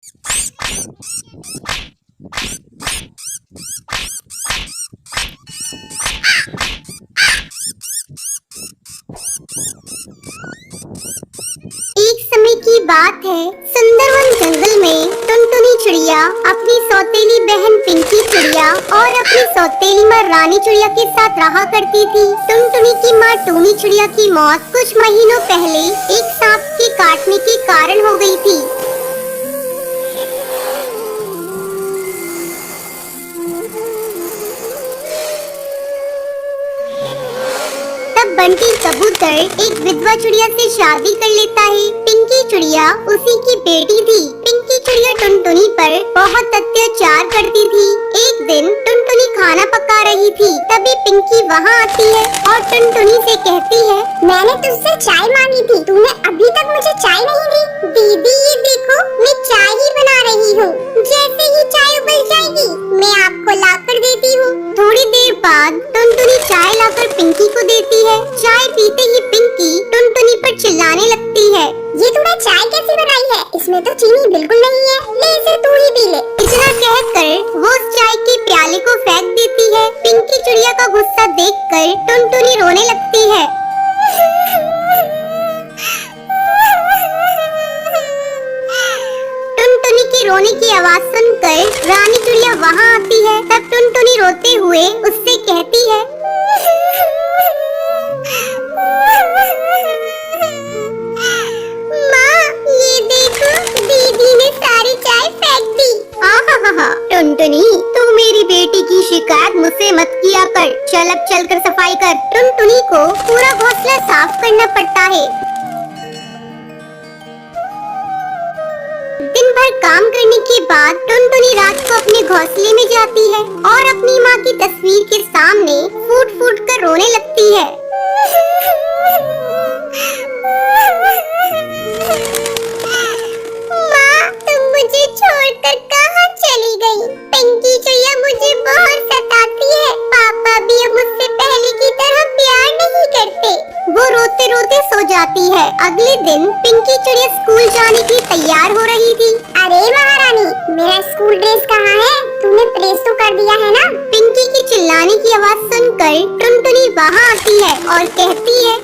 एक समय की बात है, सुंदरवन जंगल में टुनटुनी चिड़िया अपनी सौतेली बहन पिंकी चिड़िया और अपनी सौतेली माँ रानी चिड़िया के साथ रहा करती थी। टुनटुनी की माँ टूनी चिड़िया की मौत कुछ महीनों पहले एक सांप के काटने के कारण हो गई थी। बंटी कबूतर एक विधवा चिड़िया से शादी कर लेता है। पिंकी चिड़िया उसी की बेटी थी। पिंकी चिड़िया टुनटुनी पर बहुत अत्याचार करती थी। एक दिन टुनटुनी खाना पका रही थी, तभी पिंकी वहाँ आती है और टुनटुनी से कहती है, मैंने तुझसे चाय मांगी थी, तूने अभी तक मुझे चाय नहीं दी। दीदी ये देखो, मैं चाय ही बना रही हूँ, जैसे ही चाय उबल जाएगी मैं आपको लाकर देती हूँ। थोड़ी देर बाद टुनटुनी चाय लाकर पिंकी को देती है। चाय पीते ही पिंकी टुनटुनी पर चिल्लाने लगती है, ये तूने चाय कैसे बनाई है? इसमें तो चीनी बिल्कुल नहीं है, ले इसे तू ही पी ले। इतना कहकर वो उस चाय के प्याले को फेंक देती है। पिंकी चिड़िया का गुस्सा देखकर टुनटुनी रोने लगती है। टुनटुनी की रोने की आवाज सुनकर रानी चिड़िया वहाँ आती है। तब टुनटुनी रोते हुए उससे कहती है, टुनटुनी तू मेरी बेटी की शिकायत मुझसे मत किया कर। चल अब चलकर सफाई कर। टुनटुनी को पूरा घोंसला साफ करना पड़ता है। दिन भर काम करने के बाद टुनटुनी रात को अपने घोंसले में जाती है और अपनी माँ की तस्वीर के सामने फूट फूट कर रोने लगती है। माँ, तुम मुझे छोड़कर कहाँ चली गई? पिंकी चिड़िया मुझे बहुत सताती है। पापा भी अब मुझसे पहले की तरह प्यार नहीं करते। वो रोते रोते सो जाती है। अगले दिन पिंकी चिड़िया स्कूल जाने की तैयार हो रही थी। अरे महारानी, मेरा स्कूल ड्रेस कहाँ है? तूने प्रेस तो कर दिया है ना? पिंकी की चिल्लाने की आवाज सुनकर टुनटुनी वहाँ आती है और कहती है,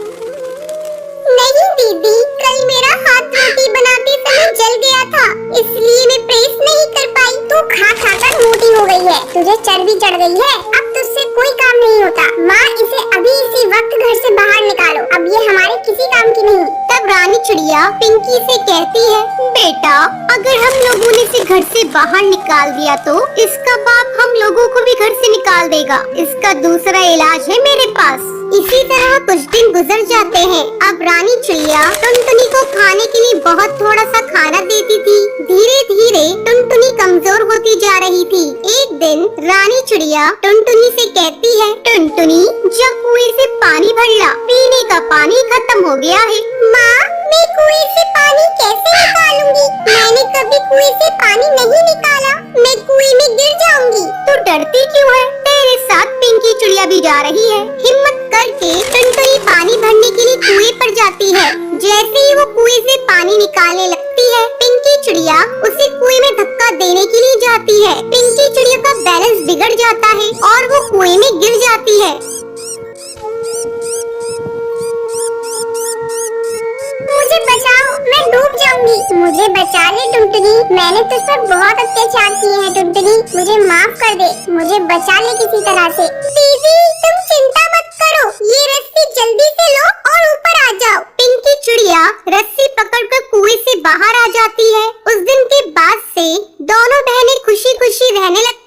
नहीं दीदी, कल मेरा हाथ रोटी बनाते समय जल गया था, इसलिए मैं प्रेस नहीं कर पाई। तू खा खा कर मोटी हो गई है, तुझे चर्बी चढ़ गई है, अब तुझसे कोई काम नहीं होता। माँ, इसे अभी इसी वक्त घर से बाहर निकालो, अब ये हमारे किसी काम की नहीं। तब रानी चिड़िया पिंकी से कहती है, बेटा अगर हम लोगों ने इसे घर से बाहर निकाल दिया तो इसका बाप हम लोगों को भी घर से निकाल देगा। इसका दूसरा इलाज है मेरे पास। इसी तरह कुछ दिन गुजर जाते हैं। अब रानी चिड़िया टुनटुनी को खाने के लिए बहुत थोड़ा सा खाना देती थी। धीरे धीरे टुनटुनी कमजोर होती जा रही थी। एक दिन रानी चिड़िया टुनटुनी से कहती है, टुनटुनी जब कुएं से पानी भर ला, पीने का पानी खत्म हो गया है। माँ, मैं कुएं से पानी कैसे निकालूंगी? मैंने कभी कुएं से पानी नहीं निकाला, मैं कुएं में गिर जाऊंगी। तू डरती क्यों है? तेरे साथ पिंकी चिड़िया भी जा रही है। हिम्मत करके टुनटुनी पानी भरने के लिए कुएं पर जाती है। जैसे ही वो कुएं से पानी निकालने लगती है, पिंकी चिड़िया उसे कुएं में धक्का देने के लिए जाती है। पिंकी चिड़िया का बैलेंस बिगड़ जाता है और वो कुएं में गिर जाती है। मुझे बचाओ, मैं डूब जाऊंगी। मुझे बचा ले टुनटुनी, मैंने तुझ पर बहुत अत्याचार किए हैं टुनटुनी, मुझे माफ कर दे, मुझे बचा ले किसी तरह से। दीदी तुम चिंता मत करो, ये रस्सी जल्दी से लो और ऊपर आ जाओ। पिंकी चिड़िया रस्सी पकड़कर कुएं से बाहर आ जाती है। उस दिन के बाद से दोनों बहनें खुशी खुशी रहने लगती